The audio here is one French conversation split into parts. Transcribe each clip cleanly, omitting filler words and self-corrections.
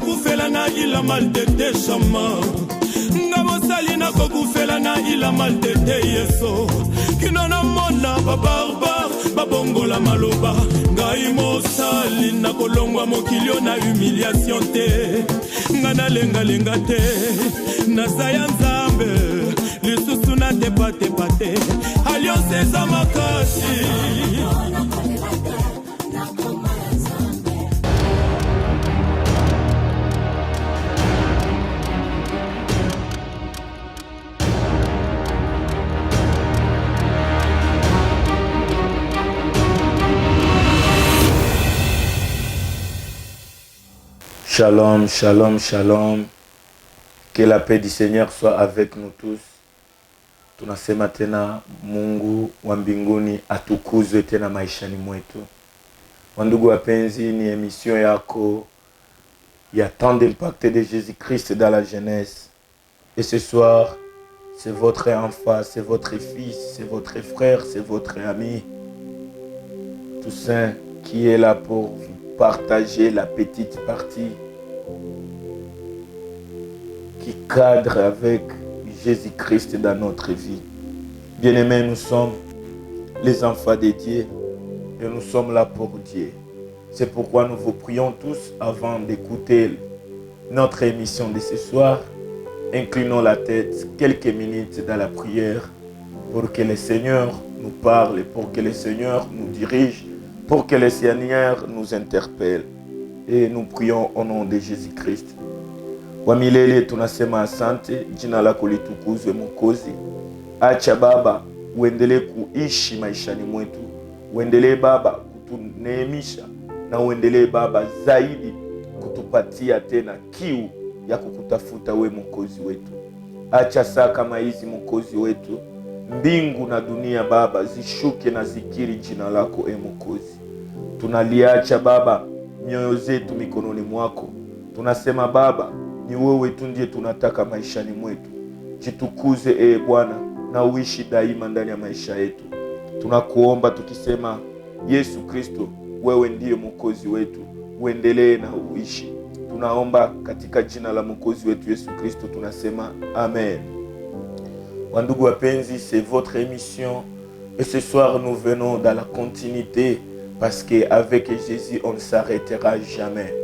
kufela na ila maltete shama Ngamosali na kokufela na ila maltete yeso Kinona mona babarbar babongola maloba Ngai mosali na kolongwa mokilio na humiliation te Ngana lenga lenga te Nazaya nzambe Lisusu na tepate pate Alliance eza makasi Shalom, shalom, shalom. Que la paix du Seigneur soit avec nous tous. Tunasema tena Mungu wa mbinguni atukuzwe tena maishani mwetu. Wandugu wapenzi, ni émission yako ya temps d'impact de Jésus-Christ dans la jeunesse. Et ce soir, c'est votre enfant, c'est votre fils, c'est votre frère, c'est votre ami. Toussaint qui est là pour vous partager la petite partie qui cadre avec Jésus-Christ dans notre vie. Bien-aimés, nous sommes les enfants de Dieu et nous sommes là pour Dieu. C'est pourquoi nous vous prions tous avant d'écouter notre émission de ce soir. Inclinons la tête quelques minutes dans la prière pour que le Seigneur nous parle, pour que le Seigneur nous dirige, pour que le Seigneur nous interpelle. Et nous prions au nom de Jésus-Christ. Wa milele tunasema asante, jina lako litukuzwe Mwokozi. Acha Baba uendelee kuishi maishani mwetu. Uendelee Baba kutuneemisha na uendelee Baba zaidi kutupatia tena kiu ya kukutafuta we Mwokozi wetu. Acha saa kama hizi Mwokozi wetu, mbingu na dunia Baba zishuke na zikiri jina lako Mwokozi. Tunaliacha Baba mioyo zetu mikononi mwako. Tunasema Baba, ni wewe tu ndiye tunataka maishani mwetu. Jitukuze Bwana na uishi daima ndani ya maisha yetu. Tunakuomba tukisema Yesu Kristo, wewe ndiye Mwokozi wetu, uendelee na uishi. Tunaomba katika jina la Mwokozi wetu Yesu Kristo tunasema amen. Wandugu wapenzi, c'est votre émission et ce soir nous venons dans la continuité parce qu'avec Jésus on ne s'arrêtera jamais.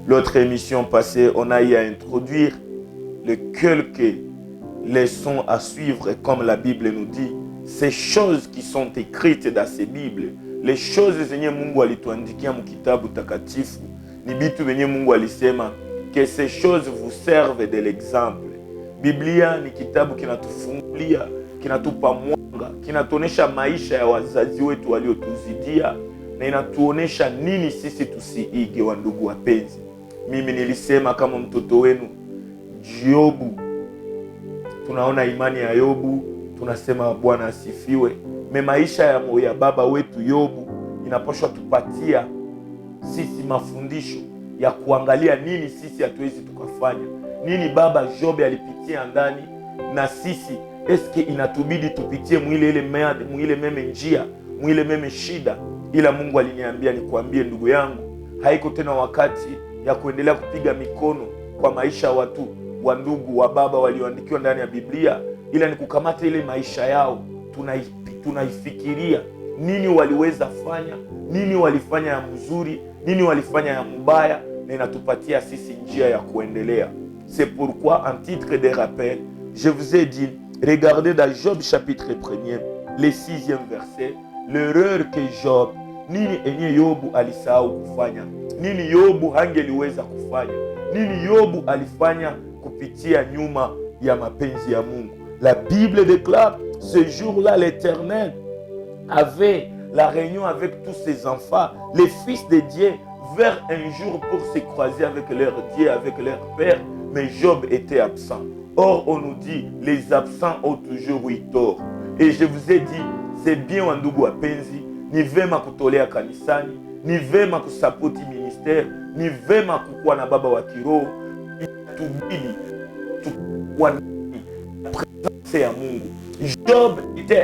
L'autre émission passée, on a eu à introduire les quelques leçons à suivre, comme la Bible nous dit. Ces choses qui sont écrites dans ces Bibles, les choses zenye Mungu alituandikia mkitabu takatifu, ni bitu venye Mungu alisema que ces choses vous servent de l'exemple. Biblia ni kitabu kinatufungulia, kinatupa mwanga, kinatuonesha maisha ya wazazi wetu waliotuzidia na inatuonesha nini sisi tusiige. Wandugu wapenzi, mimi nilisema kama mtoto wenu Yobu, tunaona imani ya Yobu, tunasema Bwana asifiwe. Maisha ya baba wetu Yobu inapaswa tupatia sisi mafundisho ya kuangalia nini sisi hatuwezi tukafanya, nini baba Job alipitia ndani, na sisi eske inatubidi tupitie mwile meme njia, mwile meme shida. Ila Mungu aliniambia nikwambie ndugu yangu, haiko tena wakati ya kuendelea kupiga mikono kwa maisha watu wa ndugu wa baba walioandikiwa ndani ya Biblia, ila ni kukamata ile maisha yao, tunaifikiria nini waliweza fanya, nini walifanya ya mzuri, nini walifanya ya mbaya, na inatupatia sisi njia ya kuendelea. C'est pourquoi en titre de rappel, je vous ai dit, regardez dans Job chapitre 1er, le 6e verset, l'erreur que Job, nini enye Yobu alisahau kufanya, nini Yobu hangeliweza kufanya, nini Yobu alifanya kupitia nyuma ya mapenzi ya Mungu. La Bible déclare, ce jour-là l'Éternel avait la réunion avec tous ses enfants, les fils de Dieu, vers un jour pour se croiser avec leur Dieu, avec leur Père, mais Job était absent. Or, on nous dit, les absents ont toujours eu tort. Et je vous ai dit, c'est bien wandugu wapenzi, ni vema kutolea kanisani, ni vema kusapoti ministère, ni vema kukuwa na baba wa kiroho, tubili tukuwa na présence ya Mungu. Job était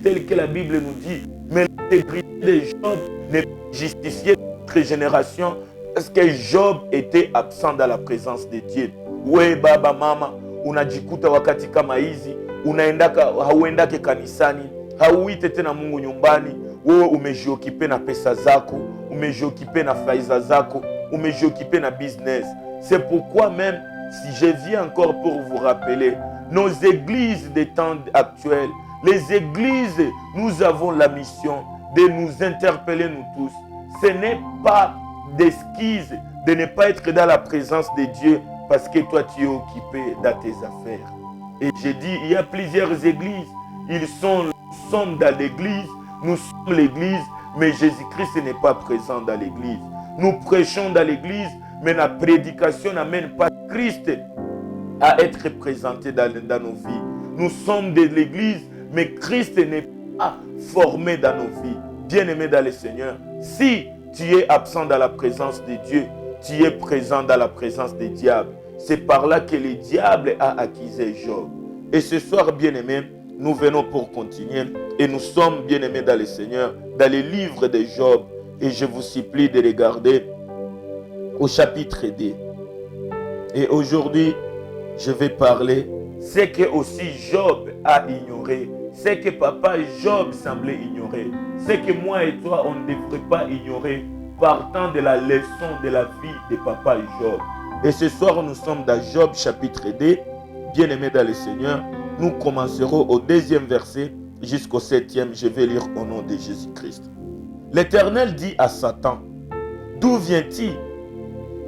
tel que la Bible nous dit, mais l'intégrité de Job n'est pas justifiée de notre génération Parce que Job était absent dans la présence de Dieu. We baba mama, unajikuta wakati kama hizi, hauendake kanisani, hauite tena Mungu nyumbani, wewe umejiokipe na pesa zako, umejiokipe na faida zako, umejiokipe na business. C'est pourquoi même, si je viens encore pour vous rappeler, nos églises des temps actuels, les églises, nous avons la mission de nous interpeller nous tous. Ce n'est pas d'excuse de ne pas être dans la présence de Dieu parce que toi tu es occupé dans tes affaires. Et j'ai dit, il y a plusieurs églises. Nous sommes dans l'église, nous sommes l'église, mais Jésus-Christ n'est pas présent dans l'église. Nous prêchons dans l'église, mais la prédication n'amène pas Christ à être présenté dans nos vies. Nous sommes de l'église, mais Christ n'est pas formé dans nos vies. Bien-aimé dans le Seigneur, si tu es absent dans la présence de Dieu, tu es présent dans la présence des diables. C'est par là que le diable a accusé Job. Et ce soir, bien-aimés, nous venons pour continuer. Et nous sommes, bien-aimés dans le Seigneur, dans le livre de Job. Et je vous supplie de regarder au chapitre 2. Et aujourd'hui, je vais parler ce que aussi Job a ignoré, ce que papa Job semblait ignorer, ce que moi et toi, on ne devrait pas ignorer partant de la leçon de la vie de papa Job. Et ce soir, nous sommes dans Job chapitre 2, bien-aimés dans le Seigneur. Nous commencerons au 2e verset jusqu'au 7e. Je vais lire au nom de Jésus-Christ. L'Éternel dit à Satan, « D'où viens-tu »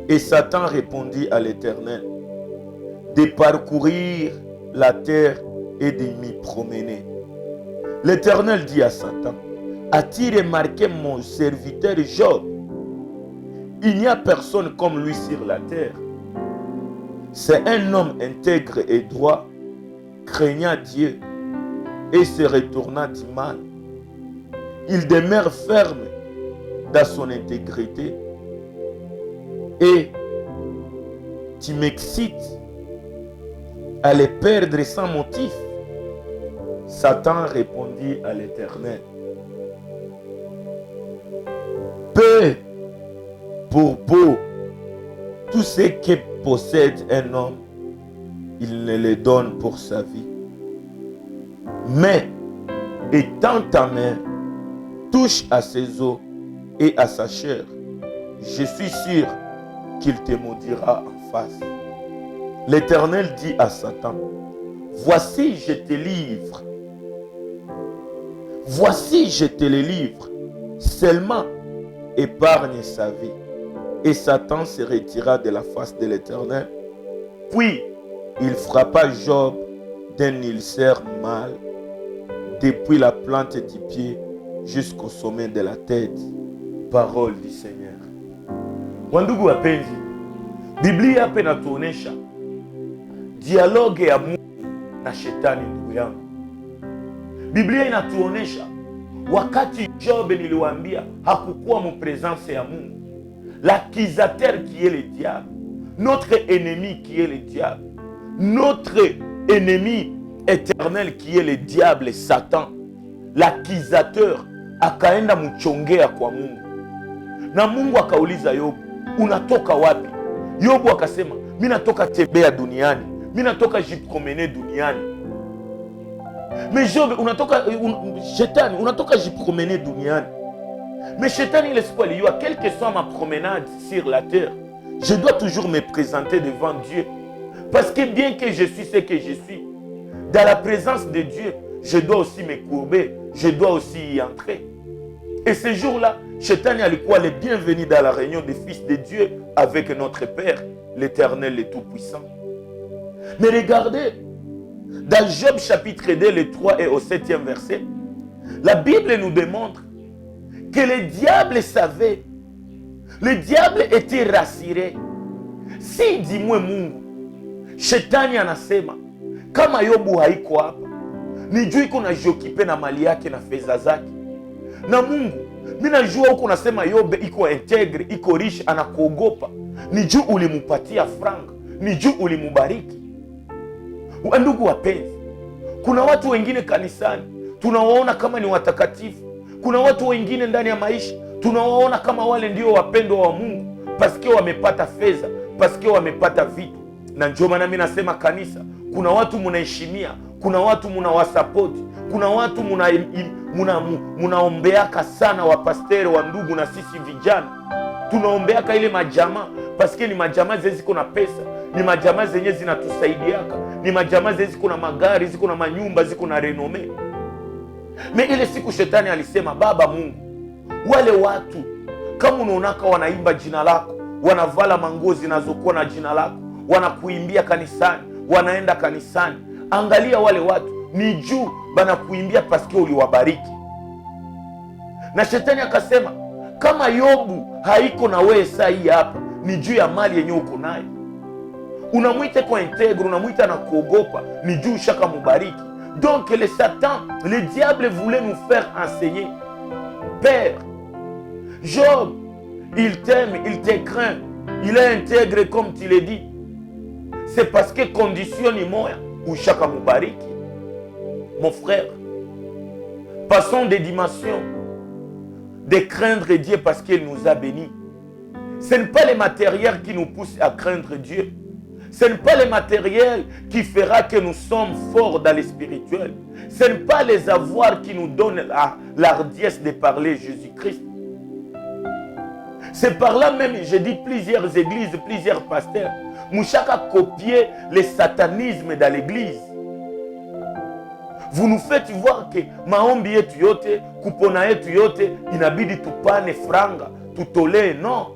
Et Satan répondit à l'Éternel, « De parcourir la terre et de m'y promener. » L'Éternel dit à Satan, « As-tu remarqué mon serviteur Job? Il n'y a personne comme lui sur la terre. C'est un homme intègre et droit, craignant Dieu et se retournant du mal. Il demeure ferme dans son intégrité. Et tu m'excites à les perdre sans motif. » Satan répondit à l'Éternel, « Peu pour peu, tout ce que possède un homme, il ne le donne pour sa vie. Mais, étant ta main, touche à ses os et à sa chair, je suis sûr qu'il te maudira en face. » L'Éternel dit à Satan, « Voici, je te livre. Voici, je te le livre. Seulement, épargne sa vie. » Et Satan se retira de la face de l'Éternel. Puis, il frappa Job d'un ulcère mal, depuis la plante du pied jusqu'au sommet de la tête. Parole du Seigneur. Wandugu wapenzi, Biblia hapa inatuonesha dialogue ya Mungu na shetani, ndugu yangu. Biblia inatuonesha wakati Job niliwaambia hakukuwa mu presence ya Mungu. L'accusateur qui est le diable, notre ennemi qui est le diable, notre ennemi éternel qui est le diable, Satan, l'accusateur akaenda mchongea kwa Mungu. Na Mungu akauliza Yobu, unatoka wapi? Yobu akasema, mimi natoka tembea duniani, mimi natoka jipromene duniani. Mais Job, Shetani, unatoka jipromene duniani. Mais Shetani, il laisse quoi? Il y a quelle que soit ma promenade sur la terre, je dois toujours me présenter devant Dieu. Parce que bien que je suis ce que je suis, dans la présence de Dieu, je dois aussi me courber, je dois aussi y entrer. Et ce jour-là, Shetani alikuwa le bienvenu dans la réunion des fils de Dieu avec notre Père, l'Éternel, le Tout-Puissant. Mais regardez, dans Job chapitre 2, le 3 et au 7e verset, la Bible nous démontre que le diable savait, le diable était rassuré. Si dis-moi Mungu, Shetani anasema, kama Yobu haiko hapa, nijui kuna jiokipe na mali yake na fedha zake. Na Mungu, mimi najua huko unasema Yobe iko integre, iko rich, anakuogopa. Nijui ulimupatia franga, nijui ulimubariki. Ndugu wapenzi, kuna watu wengine kanisani tunawaona kama ni watakatifu. Kuna watu wengine ndani ya maisha tunawaona kama wale ndio wapendwa wa Mungu. paske wamepata fedha, paske wamepata vitu. Na ndio maana mimi nasema kanisa, kuna watu munaheshimia, kuna watu munawasapoti, kuna watu munaombeaka sana wapasteri wa ndugu, na sisi vijana tunaombeaka ile majamaa, paske ni majamaa zenye ziko na pesa, ni majamaa zenye zinatusaidiaka, ni majamaa zenye ziko na magari, ziko na manyumba, ziko na renome. Me ile siku shetani alisema, Baba Mungu, wale watu kama unaonaka wanaimba jina lako, wanavala manguo zinazokuwa na jina lako, wanakuimbia kanisani, wanaenda kanisani, angalia wale watu ni juu banakuimbia paske uliwabariki. Na shetani akasema, kama Yobu haiko na wewe saa hii hapa, ni juu ya mali yenye uko nayo. Unamwita kwa integre, unamwita na kuogopa, ni juu shaka mubariki. Donc le Satan, le diable voulait nous faire enseigner, Père, Job, il t'aime, il te craint, il est intègre comme tu l'as dit. C'est parce que condition ni moya ou chaka mubariki. Mon frère, passons des dimensions de craindre Dieu parce qu'il nous a bénis. Ce n'est pas les matériels qui nous poussent à craindre Dieu. Ce n'est pas les matériels qui fera que nous sommes forts dans le spirituel. Ce n'est pas les avoirs qui nous donnent l'ardiesse de parler Jésus-Christ. C'est par là même, j'ai dit plusieurs églises, plusieurs pasteurs, Mouchaka copier le satanisme dans l'église. Vous nous faites voir que maombi yetu yote, kupona yetu yote, inabidi tupane franga, tutole, non.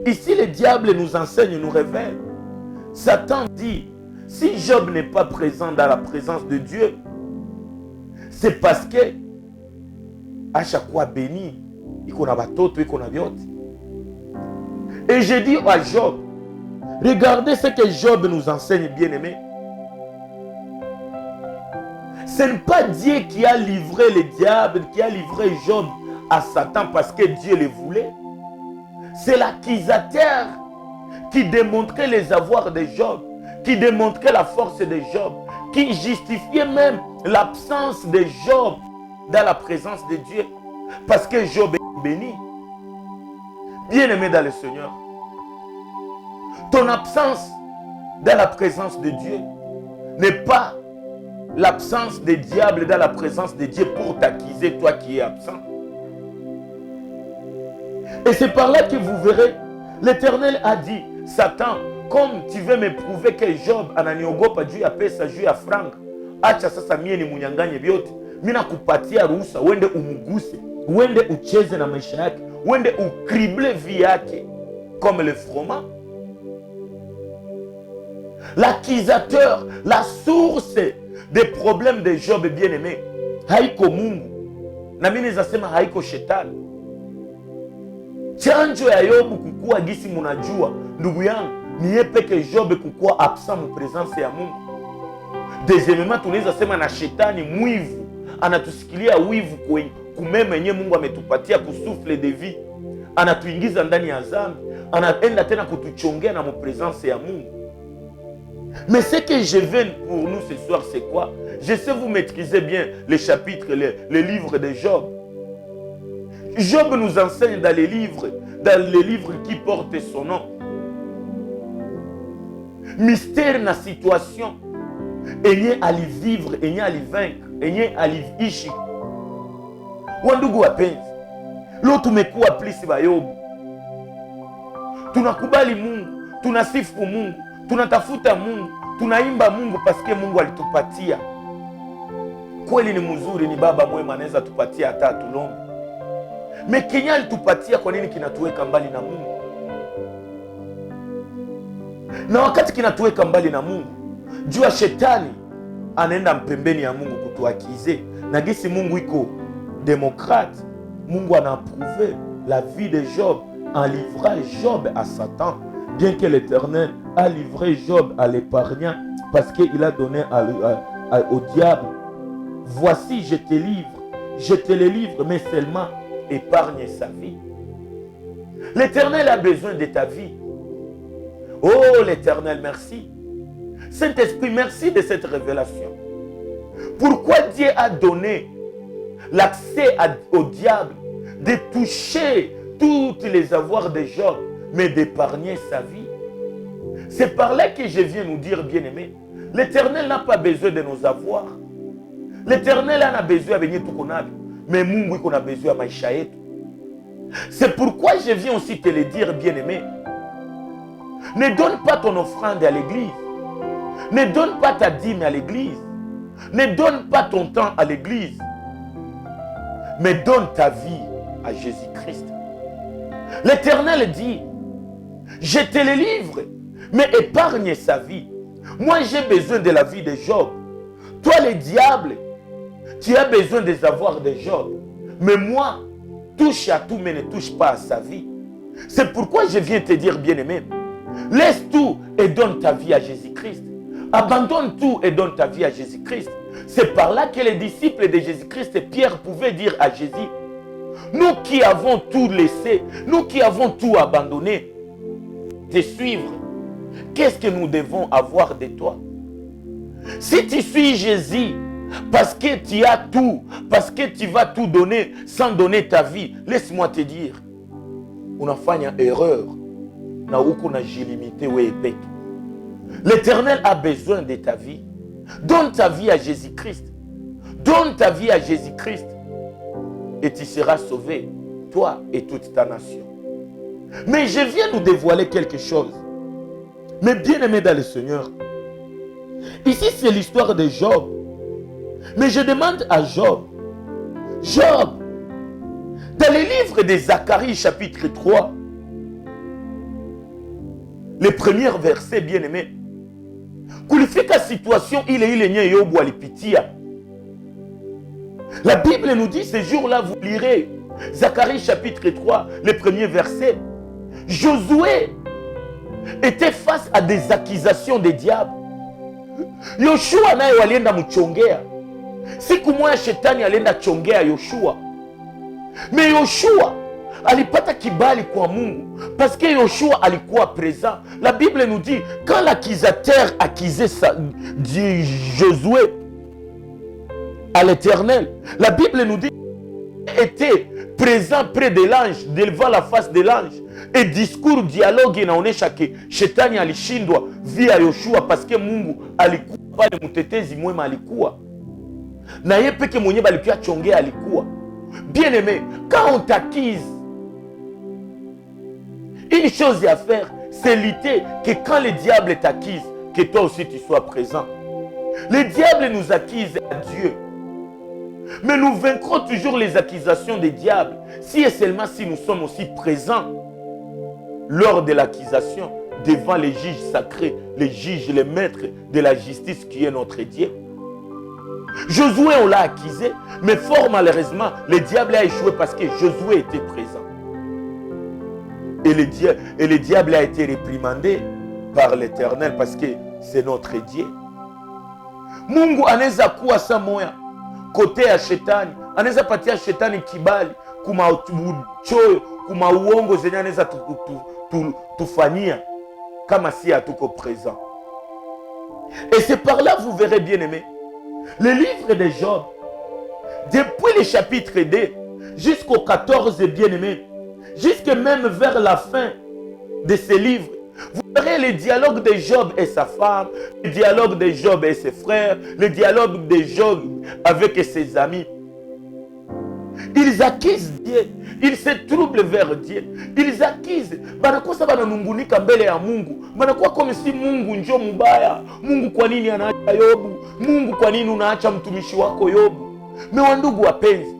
Ici le diable nous enseigne, nous révèle. Satan dit, si Job n'est pas présent dans la présence de Dieu, c'est parce que à chaque fois béni, il y a batoto, il y a biote. Et j'ai dit à Job, regardez ce que Job nous enseigne, bien-aimé. Ce n'est pas Dieu qui a livré le diable, qui a livré Job à Satan parce que Dieu le voulait. C'est l'accusateur qui démontrait les avoirs de Job, qui démontrait la force de Job, qui justifiait même l'absence de Job dans la présence de Dieu. Parce que Job est béni. Bien-aimé dans le Seigneur, ton absence dans la présence de Dieu n'est pas l'absence des diables dans la présence de Dieu pour t'accuser, toi qui es absent. Et c'est par là que vous verrez, l'Éternel a dit, Satan, comme tu veux me prouver que Job ananiogopa juu ya pesa, juu ya franga, acha sasa mie ni munyanganye vyote, mina kupatia ruhusa, uende umuguse, uende ucheze na maisha yake, uende ukrible vie yake, comme le froment. L'accusateur, la source des problèmes de Job bien-aimé, haiko Mungu, na mimi nazasema haiko shetani. Chanjo ya Yobu kukua gisi munajua, ndugu yangu, ni yeye peke Job kukua absent mu presence ya Mungu. Deuxièmement, tunaweza sema na shetani mwivu, anatusikilia wivu kumeme yenye Mungu ametupatia kusufle de vie. Anatuingiza ndani ya dhambi, anaenda tena kutuchongea na mu presence ya Mungu. Mais ce que je veux pour nous ce soir, c'est quoi? Je sais vous maîtrisez bien les chapitres, les livres de Job. Job nous enseigne dans les livres qui portent son nom. Mystère na situation, enye ali vivre, enye ali vaincre, enye ali ishi. Wandugu wapenzi, leo tumekuwa plisi ba Yobu. Tunakubali Mungu, tunasifu Mungu, tunatafuta Mungu, tunaimba Mungu paske Mungu alitupatia. Kweli ni mzuri, ni baba mwema, anaweza tupatia hata tulombe. Me Kenya alitupatia, kwa nini kinatuweka mbali na Mungu? Na wakati kinatuweka mbali na Mungu, jua shetani anaenda mpembeni ya Mungu kutuakize. Na gisi Mungu iko démocrate, Mungu a approuvé la vie de Job en livrant Job à Satan, bien que l'Éternel a livré Job à l'épargnant parce qu'il a donné au diable. Voici, je te le livre, mais seulement épargne sa vie. L'Éternel a besoin de ta vie. Oh l'Éternel, merci. Saint-Esprit, merci de cette révélation. Pourquoi Dieu a donné l'accès au diable de toucher tous les avoirs de Job, mais d'épargner sa vie. C'est par là que je viens nous dire, bien-aimés, l'Éternel n'a pas besoin de nos avoirs. L'Éternel en a besoin de tout qu'on a, mais Mungu qu'on a besoin de maisha yetu. C'est pourquoi je viens aussi te le dire, bien-aimé. Ne donne pas ton offrande à l'église. Ne donne pas ta dîme à l'église. Ne donne pas ton temps à l'église. Mais donne ta vie à Jésus-Christ. L'Éternel dit, je te le livre, mais épargne sa vie. Moi, j'ai besoin de la vie de Job. Toi, le diable, tu as besoin des avoirs de Job. Mais moi, touche à tout, mais ne touche pas à sa vie. C'est pourquoi je viens te dire, bien-aimé, laisse tout et donne ta vie à Jésus-Christ. Abandonne tout et donne ta vie à Jésus-Christ. C'est par là que les disciples de Jésus-Christ et Pierre pouvaient dire à Jésus, nous qui avons tout laissé, nous qui avons tout abandonné, te suivre, qu'est-ce que nous devons avoir de toi? Si tu suis Jésus, parce que tu as tout, parce que tu vas tout donner sans donner ta vie, laisse-moi te dire, on a fait une erreur. L'Éternel a besoin de ta vie. Donne ta vie à Jésus-Christ. Donne ta vie à Jésus-Christ. Et tu seras sauvé, toi et toute ta nation. Mais je viens nous dévoiler quelque chose. Mais bien aimé dans le Seigneur, ici c'est l'histoire de Job. Mais je demande à Job, Job, dans le livre de Zacharie chapitre 3, le premier verset, bien aimé, kulifika situation ile nye Yobu alipitia. La Bible nous dit, ce jour-là, vous lirez Zacharie chapitre 3, le premier verset. Josué était face à des accusations des diables. Yoshua naye walienda mchongea. Siku moja shetani alienda chongea Yoshua. Mais Yoshua alipata kibali kwa Mungu parce que Yoshua alikuwa présent. La Bible nous dit, quand l'accusateur accusait Josué à l'Éternel, la Bible nous dit qu'il était présent près de l'ange, devant la face de l'ange. Et discours, dialogue inaonesha ke shetani alishindwa via Yoshua parce que Mungu alikuwa pale, mtetezi mwema alikuwa. Na yeye peke mwenyewe alikuwa chongea alikuwa. Bien aimé, quand on t'accuse, une chose à faire, c'est lutter que quand le diable t'accuse, que toi aussi tu sois présent. Le diable nous accuse à Dieu. Mais nous vaincrons toujours les accusations des diables si et seulement si nous sommes aussi présents lors de l'accusation devant les juges sacrés, les juges, les maîtres de la justice qui est notre Dieu. Josué, on l'a accusé, mais fort malheureusement, le diable a échoué parce que Josué était présent. Et le diable a été réprimandé par l'Éternel parce que c'est notre Dieu. Mungu anaweza kuwa samoya kote ya shetani, anaweza patia shetani kibali kuma uchoyo, kuma uongo zenye anaweza tufanyia kama si hatuko présent. Et c'est par là vous verrez, bien aimé, le livre de Job, depuis le chapitre 2 jusqu'au 14, bien aimé, jusque même vers la fin de ce livre, vous verrez le dialogue de Job et sa femme, le dialogue de Job et ses frères, le dialogue de Job avec ses amis. Ils accusent Dieu, ils se troublent vers Dieu, ils accusent. Banakuwa saba nanungunika mbele ya Mungu. Banakuwa comme si Mungu njo mubaya. Mungu kwa nini anaacha Yobu? Mungu kwa nini unaacha mtumishi wako Yobu? Mais wandugu wapenzi,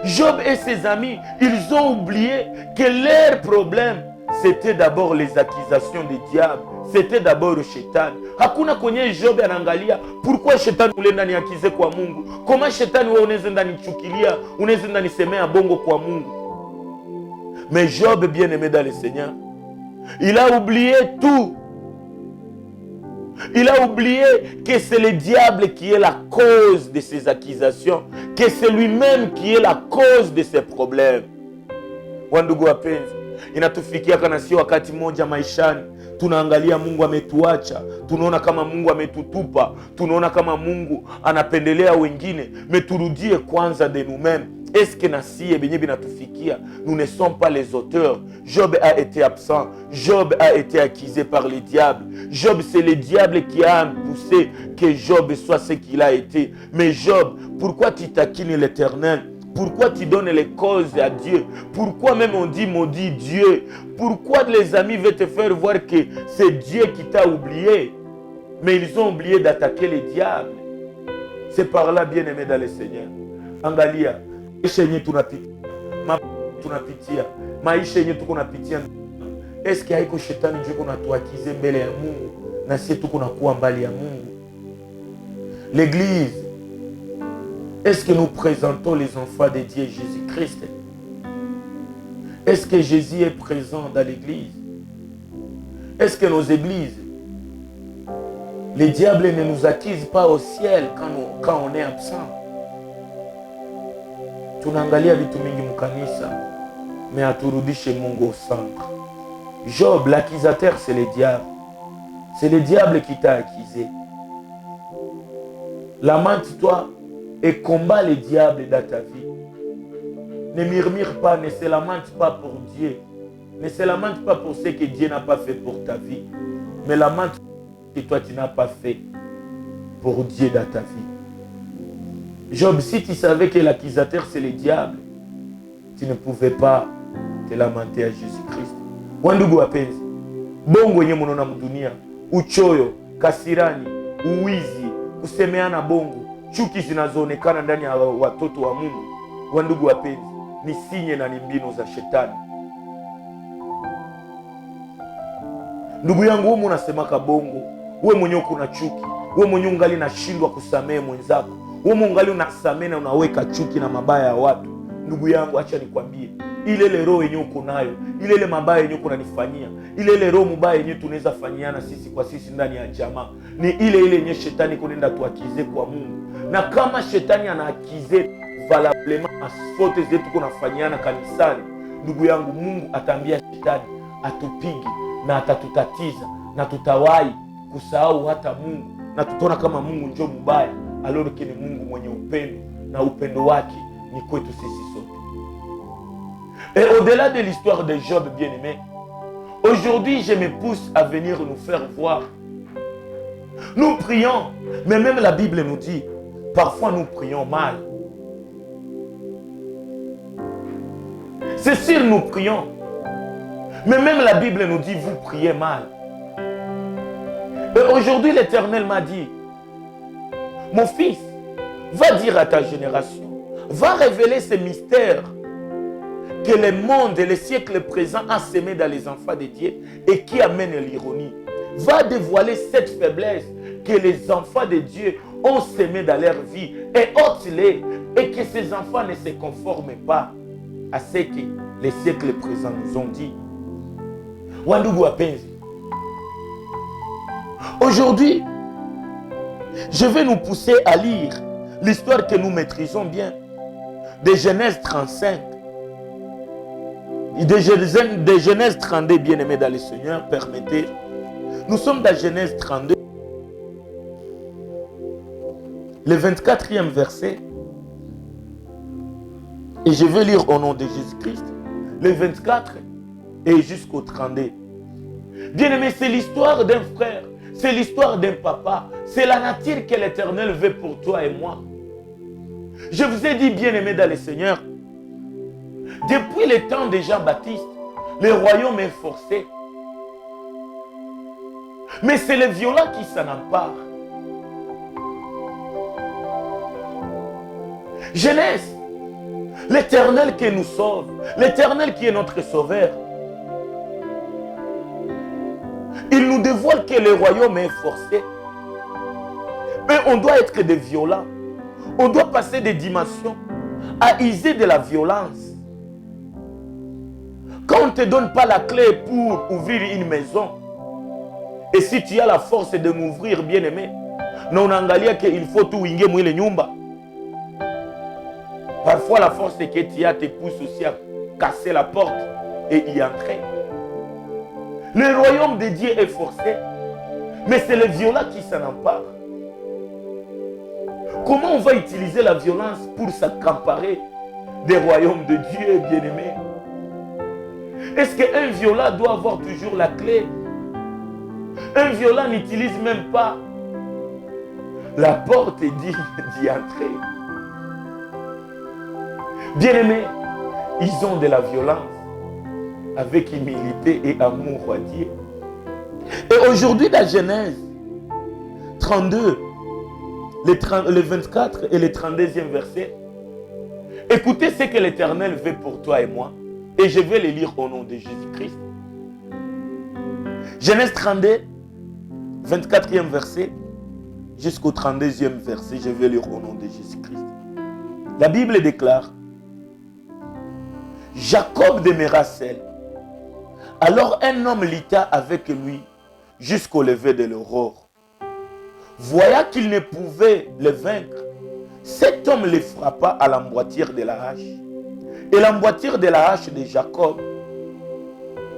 Job et ses amis, ils ont oublié que leur problème, c'était d'abord les accusations des diables. C'était d'abord le Shetani. Hakuna kwenye Job anaangalia pourquoi Shetani ulenda ni akize kwa Mungu. Comment Shetani wewe unaweza ndani chukilia, unaweza ndani semea bongo kwa Mungu. Mais Job, bien aimé dans le Seigneur, il a oublié tout. Il a oublié que c'est le diable qui est la cause de ses accusations, que c'est lui-même qui est la cause de ses problèmes. Wandugu wapenzi, inatufikia kana sio wakati moja maishani tunaangalia Mungu ametuacha, tunaona kama Mungu ametutupa, tunaona kama Mungu anapendelea wengine. Meturudie kwanza de nous-mêmes Est-ce que nous ne sommes pas les auteurs? Job a été absent. Job a été accusé par le diable. Job, c'est le diable qui a poussé que Job soit ce qu'il a été. Mais Job, pourquoi tu taquines l'Éternel? Pourquoi tu donnes les causes à Dieu? Pourquoi même on dit maudit Dieu? Pourquoi les amis veulent te faire voir que c'est Dieu qui t'a oublié? Mais ils ont oublié d'attaquer les diables. C'est par là, bien-aimé dans le Seigneur. Angalia, Seigneur, tu n'as pitié. Est-ce qu'il y a un shetani Dieu qu'on a tout acquis mbele ya Mungu na sisi tuko na kuwa mbali ya Mungu? L'église, est-ce que nous présentons les enfants de Dieu Jésus-Christ? Est-ce que Jésus est présent dans l'église? Est-ce que nos églises, les diables ne nous accusent pas au ciel quand on est absent? Tunaangalia vitu mingi mkanisa, mais aturudishe Mungu au centre. Job, l'accusateur, c'est le diable. C'est le diable qui t'a accusé. Lamente-toi et combat le diable dans ta vie. Ne murmure pas, ne se lamente pas pour Dieu. Ne se lamente pas pour ce que Dieu n'a pas fait pour ta vie. Mais lamente que toi tu n'as pas fait pour Dieu dans ta vie. Job, si tu savais que l'accusateur c'est le diable, tu ne pouvais pas te lamenter à Jésus-Christ. Wandugu wapenzi, bongo nye monona mdunia, uchoyo, kasirani, uwizi, kusemeana bongo, chuki zinazoonekana ndani ya watoto wa Mungu. Wandugu wapenzi, ni sinye na ni mbinu za shetani. Ndugu yangu, wewe unasemaka bongo, wewe mwenyewe kuna chuki, wewe mwenyewe ungali nashindwa kusamehe mwenzako, wewe ungali unasamehe na unaweka chuki na mabaya ya watu. Ndugu yangu, acha nikwambie, ile roho yenyewe uko nayo, ile mabaya yenyewe unanifanyia, ile roho mbaya yenyewe tunaweza fanyiana sisi kwa sisi ndani ya jamaa, ni ile yenyewe shetani kunaenda tuakize kwa Mungu. Na kama shetani anaakize valablement asfote zetu kunafanyiana kanisani, ndugu yangu, Mungu ataambia shetani atupige na atatutatiza na tutawahi kusahau hata Mungu na tutaona kama Mungu ndio mbaya, alors que ni Mungu mwenye upendo na upendo wake ni kwetu sisi sote. Et au-delà de l'histoire de Job, bien-aimé, aujourd'hui je me pousse à venir nous faire voir. Nous prions, mais même la Bible nous dit, parfois nous prions mal. C'est sûr, nous prions, mais même la Bible nous dit, vous priez mal. Et aujourd'hui l'Éternel m'a dit, mon fils, va dire à ta génération, va révéler ces mystères que le monde et le siècle présent a sémé dans les enfants de Dieu et qui amène l'ironie. Va dévoiler cette faiblesse que les enfants de Dieu ont sémé dans leur vie et ôte-les, et que ces enfants ne se conforment pas à ce que les siècles présents nous ont dit. Wandugu wapenzi, aujourd'hui, je vais nous pousser à lire l'histoire que nous maîtrisons bien de Genèse 35. De Genèse 32, bien-aimés dans le Seigneur, permettez. Nous sommes dans Genèse 32, le 24e verset. Et je vais lire au nom de Jésus-Christ, le 24 et jusqu'au 32. Bien-aimés, c'est l'histoire d'un frère, c'est l'histoire d'un papa, c'est la nature que l'Éternel veut pour toi et moi. Je vous ai dit, bien-aimés dans le Seigneur, depuis le temps de Jean-Baptiste, le royaume est forcé. Mais c'est les violents qui s'en emparent. Genèse, l'Éternel qui nous sauve, l'Éternel qui est notre sauveur, il nous dévoile que le royaume est forcé. Mais on doit être des violents. On doit passer des dimensions à user de la violence. Quand on ne te donne pas la clé pour ouvrir une maison, et si tu as la force de m'ouvrir, bien-aimé, non, angalia qu'il faut tout inge mouille nyumba. Parfois la force que tu as te pousse aussi à casser la porte et y entrer. Le royaume de Dieu est forcé, mais c'est les violents qui s'en emparent. Comment on va utiliser la violence pour s'accaparer des royaumes de Dieu, bien-aimé? Est-ce qu'un violent doit avoir toujours la clé? Un violent n'utilise même pas la porte et d'y entrer. Bien-aimés, ils ont de la violence avec humilité et amour à Dieu. Et aujourd'hui, la Genèse 32, le 24 et le 32e verset, écoutez ce que l'Éternel veut pour toi et moi, et je vais les lire au nom de Jésus-Christ. Genèse 32, 24e verset, jusqu'au 32e verset, je vais lire au nom de Jésus-Christ. La Bible déclare: Jacob demeura seul. Alors un homme lutta avec lui jusqu'au lever de l'aurore. Voyant qu'il ne pouvait le vaincre, cet homme le frappa à l'emboîture de la hache. Et l'emboîture de la hache de Jacob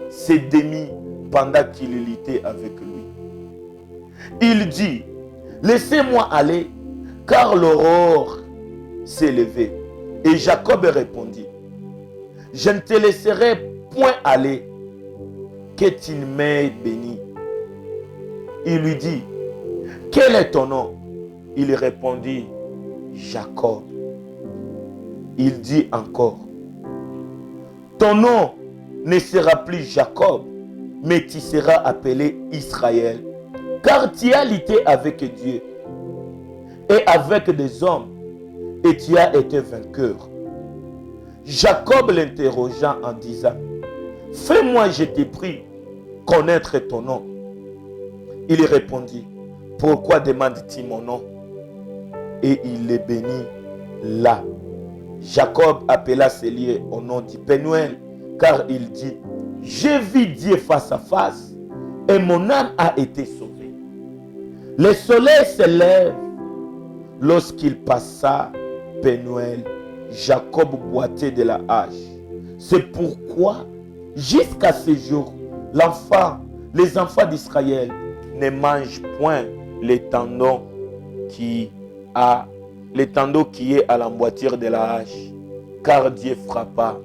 s'est démis pendant qu'il luttait avec lui. Il dit: laissez-moi aller, car l'aurore s'est levée. Et Jacob répondit: je ne te laisserai point aller, que tu ne m'aies béni. Il lui dit: quel est ton nom? Il répondit: Jacob. Il dit encore: ton nom ne sera plus Jacob, mais tu seras appelé Israël, car tu as lutté avec Dieu et avec des hommes, et tu as été vainqueur. Jacob l'interrogea en disant: fais-moi, je te prie, connaître ton nom. Il répondit: pourquoi demandes-tu mon nom? Et il le bénit là. Jacob appela ce lieu au nom du Pénuel, car il dit: j'ai vu Dieu face à face, et mon âme a été sauvée. Le soleil se lève. Lorsqu'il passa Pénuel, Jacob boitait de la hache. C'est pourquoi, jusqu'à ce jour, les enfants d'Israël ne mangent point les tendons qui est à l'emboîture de la hache, car Dieu frappa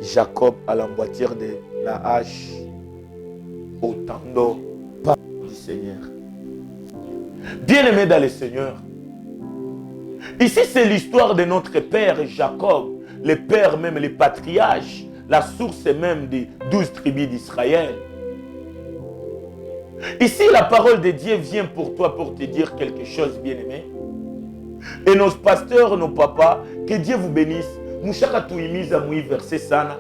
Jacob à l'emboîture de la hache au tendon par du Seigneur. Bien-aimés dans le Seigneur, ici c'est l'histoire de notre père Jacob, le père même, le patriarche, la source même des 12 tribus d'Israël. Ici la parole de Dieu vient pour toi pour te dire quelque chose, bien-aimé. Et nos pasteurs, nos papas, que Dieu vous bénisse. Mouchaka tuimiza mui verset sana.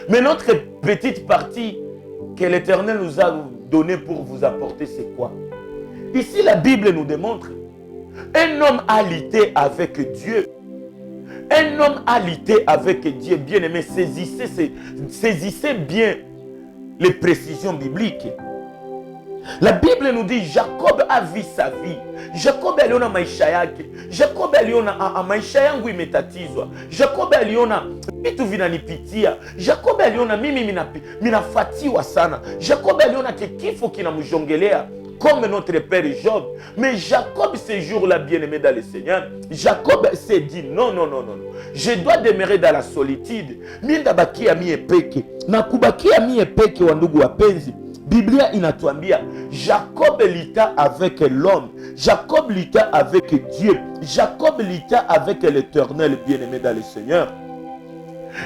Mais notre petite partie que l'Éternel nous a donnée pour vous apporter, c'est quoi? Ici la Bible nous démontre: un homme a lutté avec Dieu. Un homme a lutté avec Dieu. Bien-aimé, saisissez bien les précisions bibliques. La Bible nous dit: Jacob a vu sa vie. Jacob aliona maisha yake. Jacob aliona maisha yangu imetatizwa. Jacob aliona vitu vinanipitia. Jacob aliona mimi minafatiwa sana. Jacob aliona kifo kinamjongelea comme notre père Job. Mais Jacob, ce jour-là, bien-aimé dans le Seigneur, Jacob s'est dit: non. Je dois demeurer dans la solitude. Minda bakia mie peke. Na kubakia mie peke, wandugu wapenzi. Biblia inatuambia Jacob lutta avec l'homme. Jacob lutta avec Dieu. Jacob lutta avec l'Éternel, bien-aimé dans le Seigneur.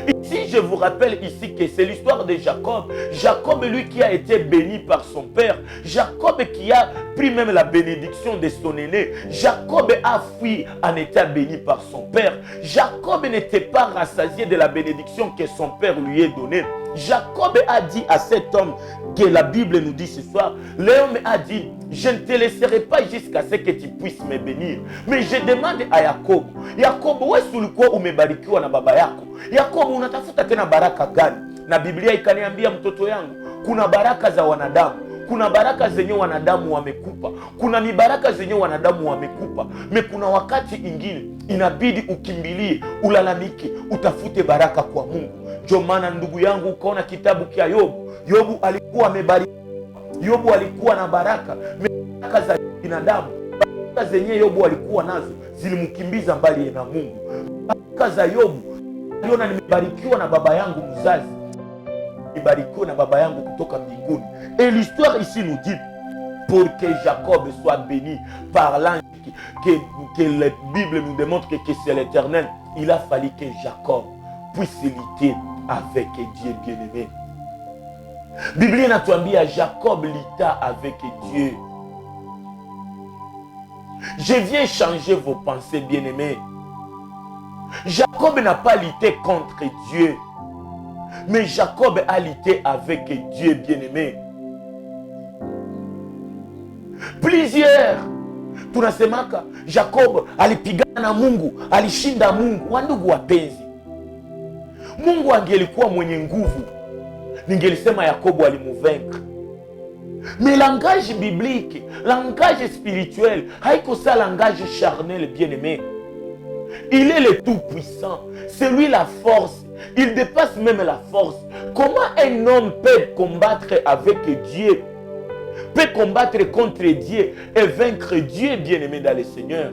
Ici, je vous rappelle ici que c'est l'histoire de Jacob. Jacob, lui qui a été béni par son père. Jacob qui a pris même la bénédiction de son aîné. Jacob a fui en étant béni par son père. Jacob n'était pas rassasié de la bénédiction que son père lui a donnée. Jacob a dit à cet homme que la Bible nous dit ce soir, l'homme a dit: je ne te laisserai pas jusqu'à ce que tu puisses me bénir. Mais je demande à Jacob, Jacob, wewe ulikuwa umebarikiwa na baba yako. Jacob, unatafuta tena baraka gani? Na Biblia ikaniambia, mtoto yangu, kuna baraka za wanadamu. Kuna baraka zenye wanadamu wamekupa. Kuna mibaraka zenye wanadamu wamekupa. Me kuna wakati ingine inabidi ukimbilie, ulalamike, utafute baraka kwa Mungu. Ndio maana ndugu yangu, ukaona kitabu kia Yobu. Yobu alikuwa amebarikiwa. Yobu alikuwa na baraka za binadamu. baraka zenye Yobu alikuwa nazo zilimkimbiza mbali na Mungu. Baraka za Yobu aliona, nimebarikiwa na baba yangu mzazi, nimebarikiwa na baba yangu kutoka mbinguni. Et l'histoire ici nous dit, pour que Jacob soit béni par l'ange, que la Bible nous démontre que c'est l'Éternel, il a fallu que Jacob puisse lutter avec Dieu bien-aimé. Bible inatuambia Jacob lutta avec Dieu. Je viens changer vos pensées, bien-aimés. Jacob n'a pas lutté contre Dieu, mais Jacob a lutté avec Dieu, bien-aimé. Plusieurs tunasemaka Jacob alipigana na Mungu, alishinda Mungu. Wandugu wapenzi, Mungu angelikuwa mwenye nguvu, ningelisema Yakobo alimuvenkre. Mais langage biblique, langage spirituel, haiko sa langage charnel, bien-aimé. Il est le tout-puissant, c'est lui la force, il dépasse même la force. Comment un homme peut combattre avec Dieu, peut combattre contre Dieu et vaincre Dieu, bien-aimé dans le Seigneur?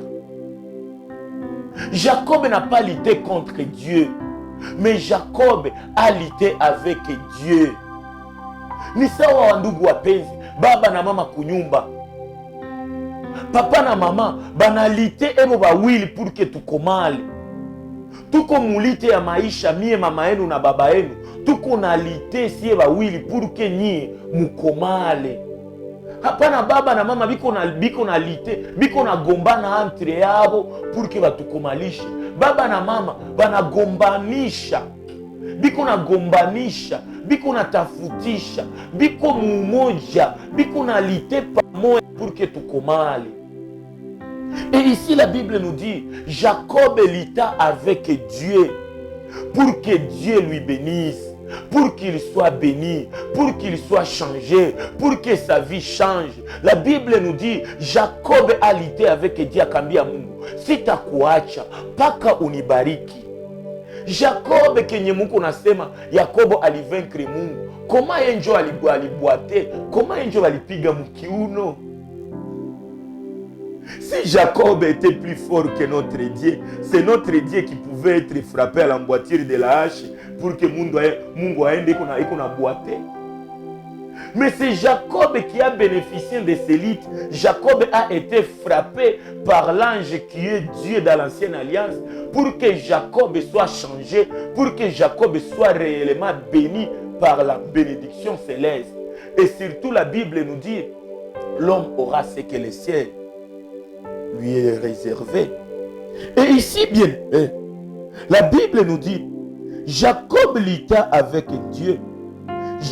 Jacob n'a pas lutté contre Dieu, mais Jacob a lutté avec Dieu. Ni sawa wandugu wapenzi, baba na mama kunyumba, papa na mama banalite ebo bawili pour que tukomale. Tuko mulite ya maisha, mie mama yenu na baba yenu, tuko nalite siye bawili pour que nyie mukomale. Hapana baba na mama biko na lite, biko na gombana entre yabo pour que batukomalishe. Baba na mama banagombanisha, biko na gombanisha, biko na tafutisha, biko mumoja, biko na lite pamoja pour que tukomale. Et ici la Bible nous dit, Jacob lutta avec Dieu pour que Dieu lui bénisse, pour qu'il soit béni, pour qu'il soit changé, pour que sa vie change. La Bible nous dit, Jacob a lutté avec Dieu, akambia Mungu, sitakuacha paka unibariki. Jacob kenye Mungu nasema Yakobo alivaincre Mungu, koma enjo alibwate, koma enjo alipiga mkiuno. Si Jacob était plus fort que notre Dieu, c'est notre Dieu qui pouvait être frappé à l'emboîture de la hache pour que Mungu aende iko na boité. Mais c'est Jacob qui a bénéficié de ces luttes. Jacob a été frappé par l'ange qui est Dieu dans l'ancienne alliance pour que Jacob soit changé, pour que Jacob soit réellement béni par la bénédiction céleste. Et surtout la Bible nous dit, l'homme aura ce que le ciel lui est réservé. Et ici bien, la Bible nous dit, Jacob lutta avec Dieu.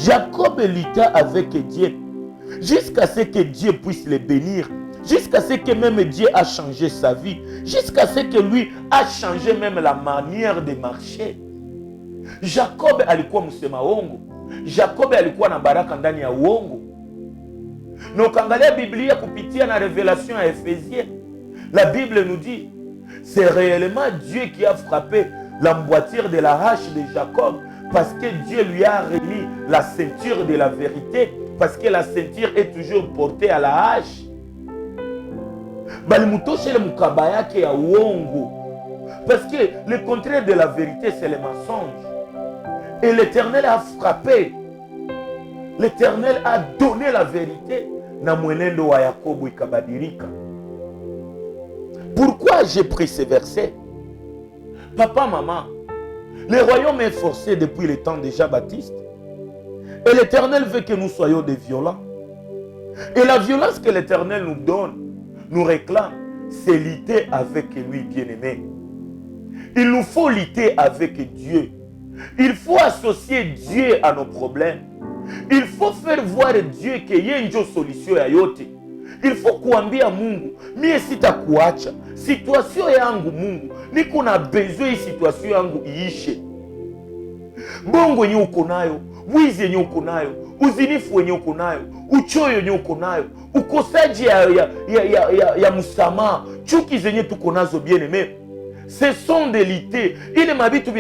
Jacob lutta avec Dieu jusqu'à ce que Dieu puisse le bénir, jusqu'à ce que même Dieu a changé sa vie, jusqu'à ce que lui a changé même la manière de marcher. Jacob alikuwa msema uongo. Jacob alikuwa na baraka ndani ya uongo. Na ukiangalia Biblia kupitia na révélation à Éphésiens, la Bible nous dit, c'est réellement Dieu qui a frappé l'emboîture de la hache de Jacob, parce que Dieu lui a remis la ceinture de la vérité, parce que la ceinture est toujours portée à la hache. Balimutoshe le mukaba yake ya uongo, parce que le contraire de la vérité c'est le mensonge. Et l'Éternel a frappé, l'Éternel a donné la vérité na mwenendo wa Yakobo ikabadirika. Pourquoi j'ai pris ce verset? Papa, maman, le royaume est forcé depuis le temps de Jean-Baptiste. Et l'Éternel veut que nous soyons des violents. Et la violence que l'Éternel nous donne, nous réclame, c'est lutter avec lui, bien-aimé. Il nous faut lutter avec Dieu. Il faut associer Dieu à nos problèmes. Il faut faire voir Dieu qu'il y a une solution à yote. Il faut kuambia Mungu, mie sitakuacha. Situation yangu Mungu, niko na besoin hii situation yangu iishe. Bongo yenye uko nayo, wizi yenye uko nayo, uzinifu yenye uko nayo, uchoyo yenye uko nayo, ukosaji ya msamaha, chuki zenye tuko nazo bien-aimé. Ce sont des luttes. Il m'a dit tout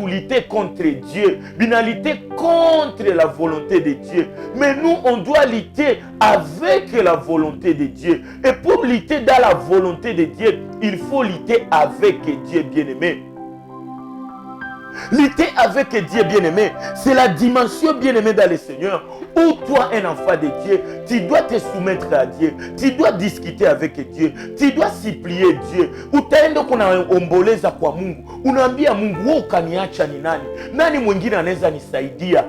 lutter contre Dieu. Bina lutter contre la volonté de Dieu. Mais nous, on doit lutter avec la volonté de Dieu. Et pour lutter dans la volonté de Dieu, il faut lutter avec Dieu, bien-aimé. Lutter avec Dieu, bien-aimé, c'est la dimension, bien-aimé, dans le Seigneur, où toi, un enfant de Dieu, tu dois te soumettre à Dieu, tu dois discuter avec Dieu, tu dois supplier Dieu. Utaenda kuna omboleza kwa Mungu, unaambia Mungu, wewe ukaniacha ni nani? Nani mwingine anaweza nisaidia?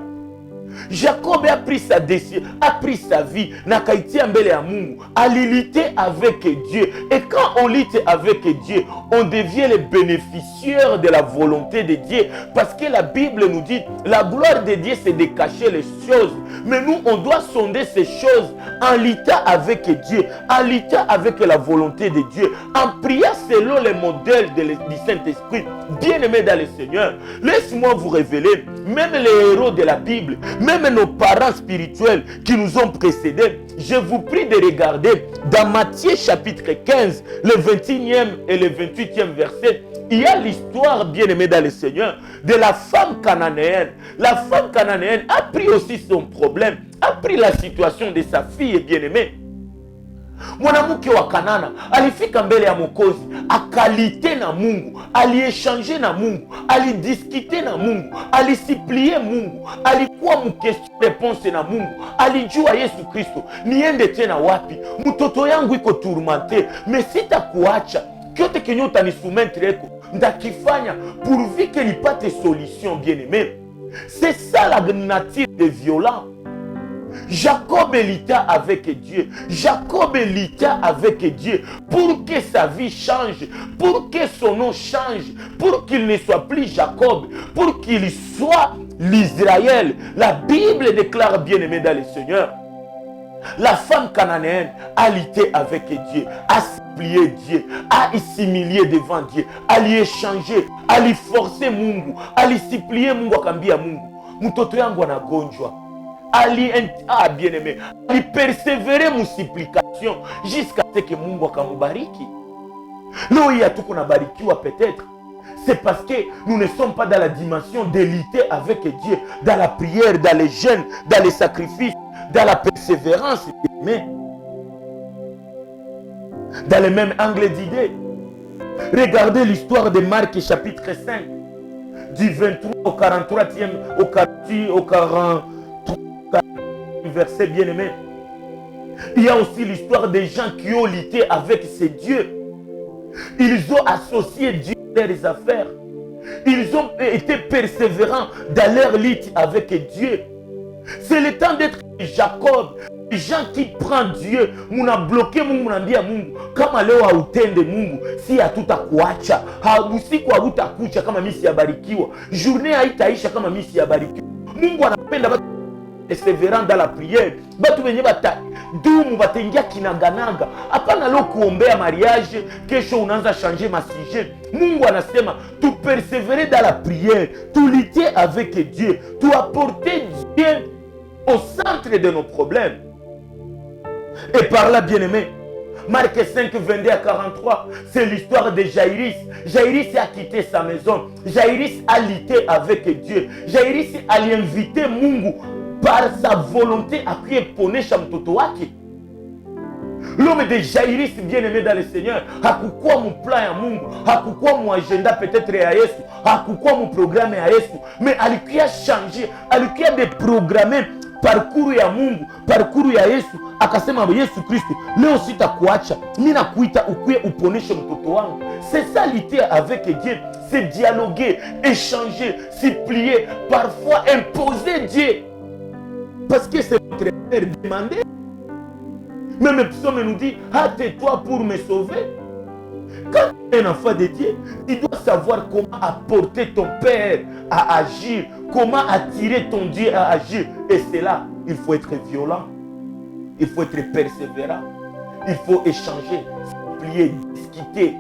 Jacob a pris sa vie, na kaitia mbele ya Mungu, alilité avec Dieu. Et quand on lutte avec Dieu, on devient les bénéficiaires de la volonté de Dieu. Parce que la Bible nous dit, la gloire de Dieu c'est de cacher les choses. Mais nous, on doit sonder ces choses en luttant avec Dieu, en luttant avec la volonté de Dieu, en priant selon les modèles du Saint-Esprit. Bien-aimés dans le Seigneur, laisse-moi vous révéler, même les héros de la Bible, même nos parents spirituels qui nous ont précédés, je vous prie de regarder dans Matthieu chapitre 15, le 21e et le 28e verset. Il y a l'histoire, bien-aimée dans le Seigneur, de la femme cananéenne. La femme cananéenne a pris aussi son problème, a pris la situation de sa fille bien-aimée. Mwanamke wa Kanana alifika mbele ya Mwokozi, akalite na Mungu, aliechange na Mungu, alidiskite na Mungu, alisiplie Mungu, alikuwa mkestion réponse na Mungu, alijua Yesu Kristo, niende tena wapi? Mtoto yangu iko tourmenté, mais sitakuacha. Kyote kenye utanisumetreko, ndakifanya pourvu que nipate solution, bien-aimé. C'est ça la nature des violents. Jacob lutta avec Dieu. Jacob lutta avec Dieu pour que sa vie change, pour que son nom change, pour qu'il ne soit plus Jacob, pour qu'il soit l'Israël. La Bible déclare, bien-aimé dans le Seigneur, la femme cananéenne a lutté avec Dieu, a supplié Dieu, a s'humilié devant Dieu, a lui échanger, a lui forcer Mungu, a lui supplier Mungu, akambia Mungu, mtoto yangu anagonjwa. Bien-aimé, ali persévérer mon supplication jusqu'à ce que Mungu akamubariki. Leo hii hatukunabarikiwa peut-être, c'est parce que nous ne sommes pas dans la dimension de lutter avec Dieu, dans la prière, dans les jeûnes, dans les sacrifices, dans la persévérance, mais dans le même angle d'idée. Regardez l'histoire de Marc chapitre 5, du 23 au 43e, au 40 verset bien-aimé. Il y a aussi l'histoire des gens qui ont lutté avec ces dieux. Ils ont associé Dieu à leurs affaires. Ils ont été persévérants dans leur lutte avec Dieu. C'est le temps d'être Jacob. Les gens qui prennent Dieu, muna bloqué Mungu, munambia Mungu, kama leo hautende Mungu, si hatutakuacha. Usiku hautakucha kama mimi siyabarikiwa. Journée haitaisha kama mimi siyabarikiwa. Mungu anapenda watu persévérant dans la prière. Batu wenye dumu batengia kinaganaga. Hapana leo kuombea mariage, kesho unaanza changer ma sujet. Mungu anasema tu persévérer dans la prière, tu lutter avec Dieu, tu apporter Dieu au centre de nos problèmes. Et par là, bien-aimé, Marc 5, 22 à 43, c'est l'histoire de Jaïrus. Jaïrus a quitté sa maison. Jaïrus a lutté avec Dieu. Jaïrus a invité Mungu par sa volonté à prier ponesha mtoto wake. L'homme de Jaïrus, bien-aimé dans le Seigneur, hakukuwa mon plan ya Mungu, hakukuwa mon agenda peut-être ya Yesu, hakukuwa mon programme ya Yesu, mais alikuwa changer, alikuwa déprogrammer parcours ya Mungu, parcours ya Yesu. Akasema Yesu Kristo, leo sitakuacha, mimi nakuita ukuye uponeshe mtoto wangu. C'est ça lutter avec Dieu, c'est dialoguer, échanger, supplier, parfois imposer Dieu. Parce que c'est notre Père demandé. Même le psaume nous dit, hâte-toi pour me sauver. Quand tu es un enfant de Dieu, tu dois savoir comment apporter ton Père à agir, comment attirer ton Dieu à agir. Et c'est là, il faut être violent, il faut être persévérant, il faut échanger, supplier, discuter,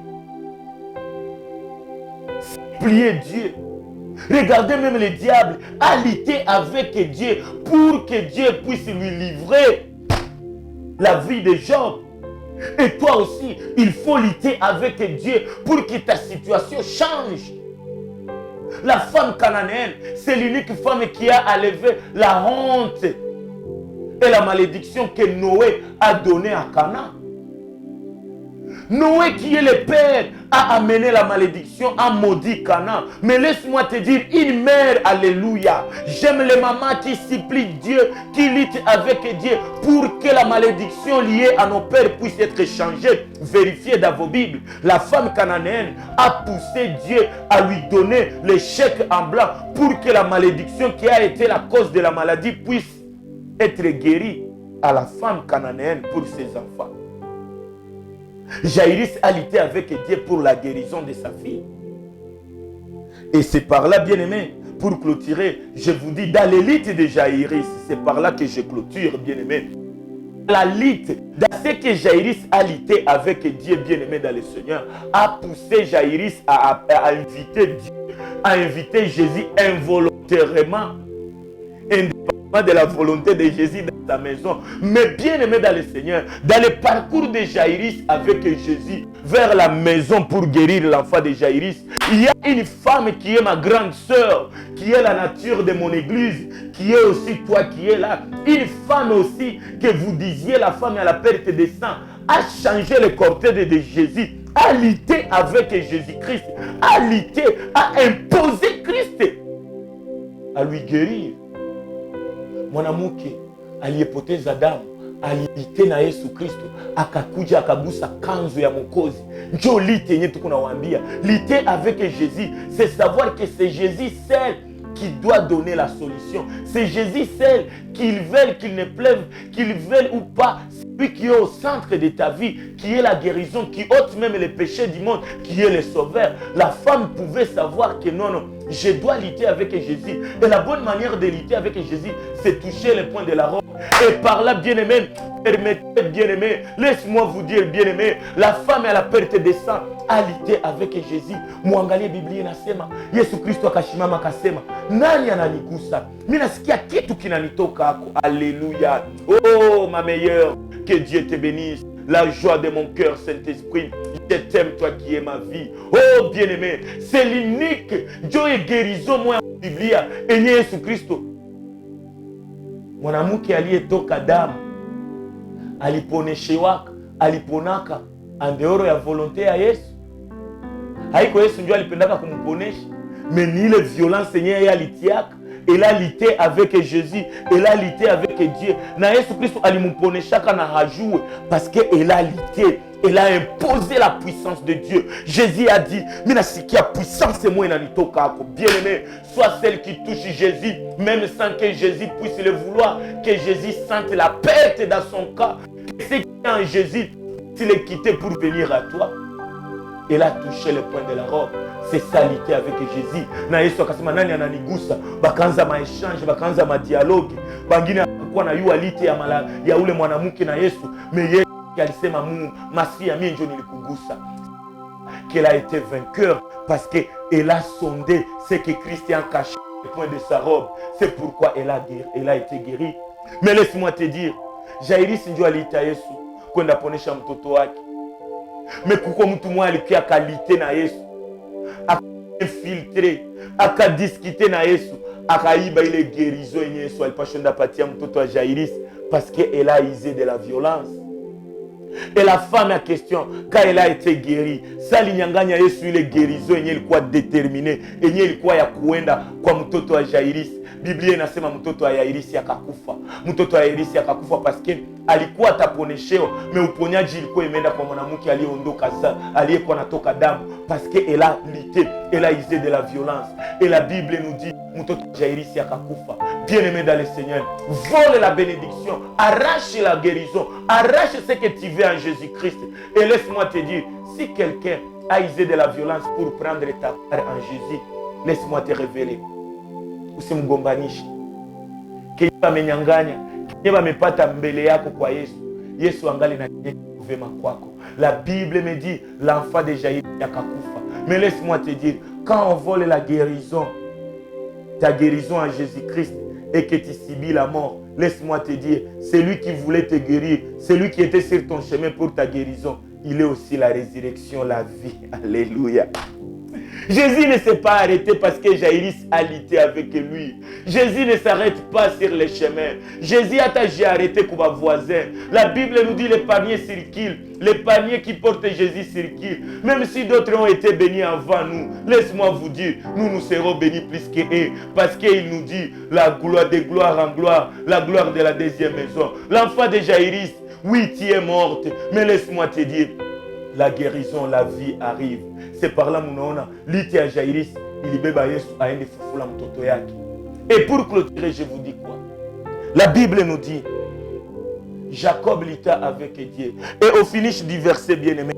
supplier Dieu. Regardez, même le diable a lutté avec Dieu pour que Dieu puisse lui livrer la vie de Job. Et toi aussi, il faut lutter avec Dieu pour que ta situation change. La femme cananéenne, c'est l'unique femme qui a enlevé la honte et la malédiction que Noé a donnée à Canaan. Noé, qui est le père, a amené la malédiction, a maudit Canaan. Mais laisse-moi te dire, une mère, alléluia. J'aime les mamans qui supplient Dieu, qui luttent avec Dieu pour que la malédiction liée à nos pères puisse être changée. Vérifiez dans vos Bibles. La femme cananéenne a poussé Dieu à lui donner le chèque en blanc pour que la malédiction qui a été la cause de la maladie puisse être guérie à la femme cananéenne pour ses enfants. Jaïrus a lutté avec Dieu pour la guérison de sa fille. Et c'est par là, bien-aimé, pour clôturer, je vous dis, dans l'élite de Jaïrus, c'est par là que je clôture, bien-aimé. La lutte, dans ce que Jaïrus a lutté avec Dieu, bien-aimé dans le Seigneur, a poussé Jaïrus à inviter Dieu, à inviter Jésus involontairement, indépendamment de la volonté de Jésus dans sa maison. Mais bien aimé dans le Seigneur, dans le parcours de Jaïrus avec Jésus vers la maison pour guérir l'enfant de Jaïrus, il y a une femme qui est ma grande sœur, qui est la nature de mon église, qui est aussi toi qui es là. Une femme aussi que vous disiez la femme à la perte de sang a changé le cortège de Jésus, a lutté avec Jésus-Christ, a lutté, a imposé Christ à lui guérir. Mwanamke aliyepoteza damu alite na Yesu Kristo akakuja akagusa kanzu ya Mwokozi. Njo lite yenye tuko nawaambia. Lite avec Jésus, c'est savoir que c'est Jésus seul qui doit donner la solution. C'est Jésus seul, qu'il veuille, qu'il ne pleuve, qu'il veuille ou pas, celui qui est au centre de ta vie, qui est la guérison, qui ôte même les péchés du monde, qui est le sauveur. La femme pouvait savoir que non, je dois lutter avec Jésus. Et la bonne manière de lutter avec Jésus, c'est toucher le point de la robe. Et par là, bien-aimé, permettez, bien-aimé, laisse-moi vous dire, bien-aimé, la femme à la perte de sang a lutté avec Jésus. Muangalie Biblia inasema, Yesu Kristo akashimama akasema, nani ananigusa? Mimi nasikia kitu kinanitoka hako. Alléluia. Oh, ma meilleure, que Dieu te bénisse. La joie de mon cœur, Saint-Esprit. Je t'aime, toi qui es ma vie. Oh, bien-aimé, c'est l'unique Dieu est guérison, moi, en Biblia. Et Yesu Kristo. Mwanamke aliyetoka damu aliponeshewaka, aliponaka andeoro ya volonté ya Yesu. Haiko Yesu ndio alipendaka kumponesha, mais ni ile violence yenyewe alitiaka. Elle a lutté avec Jésus, elle a lutté avec Dieu. Na Yesu Kristo alimponeshaka na hajue parce que elle a lutté. Elle a imposé la puissance de Dieu. Jésus a dit, mina sikia puissance moi inanitoka hako. Bien-aimé, sois celle qui touche Jésus, même sans que Jésus puisse le vouloir, que Jésus sente la perte dans son cas. Que ce qui est en Jésus, s'il est quitté pour venir à toi. Elle a touché le point de la robe. C'est ça lutter avec Jésus. Na Yesu akasema nani ananigusa? Bakaanza maéchange, bakaanza madialogue. Bangine kwa na yu alite ya ule mwanamke na Yesu. Mais Yesu alisema masia mimi ndio nilikugusa. Qu'elle a été vainqueur parce que elle a sondé ce que Christ a caché le point de sa robe. C'est pourquoi elle a été guérie. Mais laisse-moi te dire, Jairus ndio aliita Yesu kwenda ponesha mtoto wake. Mais kuko mtu mmoja alikuwa akalite na Yesu, akafiltre, akadiscuter na Yesu, akaiba ile guérison yenye Yesu alipashonda patia mtoto wa Jairus parce qu'elle a usé de la violence. Et la femme à question, quand elle a été guérie, ça linyanganya Yesu ile guérison yenye ilikuwa déterminée, yenye ilikuwa ya kuenda kwa mtoto wa Jairus. Biblia inasema mtoto wa Jairus akakufa. Mtoto wa Jairus akakufa parce que alikuwa ataponesheo, mais uponyaji ilikuwa imeenda kwa mwanamke aliyeondoka aliyekuwa anatoka damu parce que elle a lutté, elle a usé de la violence. Et la Bible nous dit mtoto wa Jairus akakufa. Bien-aimé dans le Seigneur, vole la bénédiction, arrache la guérison, arrache ce que tu veux en Jésus-Christ. Et laisse-moi te dire, si quelqu'un a usé de la violence pour prendre ta part en Jésus, laisse-moi te révéler. Usimgombanishe. Kiba menyanganya, kiba mepata mbele yako kwa Yesu. Yesu angali na kuvema kwako. La Bible me dit l'enfant de Jaïrus akakufa. Mais laisse-moi te dire, quand on vole la guérison, ta guérison en Jésus-Christ, et que tu subis la mort, laisse-moi te dire, c'est lui qui voulait te guérir, c'est lui qui était sur ton chemin pour ta guérison. Il est aussi la résurrection, la vie. Alléluia. Jésus ne s'est pas arrêté parce que Jaïrus a lutté avec lui. Jésus ne s'arrête pas sur les chemins. Jésus a arrêté comme un voisin. La Bible nous dit les paniers circulent. Les paniers qui portent Jésus circulent. Même si d'autres ont été bénis avant nous, laisse-moi vous dire, nous serons bénis plus qu'eux. Parce qu'il nous dit la gloire de gloire en gloire, la gloire de la deuxième maison. L'enfant de Jaïrus, oui, tu es morte, mais laisse-moi te dire, la guérison, la vie arrive. C'est par là mon liti à Jaïrus, il beba Yesu aende fufula mtoto yake. Et pour clôturer, je vous dis quoi? La Bible nous dit, Jacob lutta avec Dieu. Et au finish du verset bien-aimé,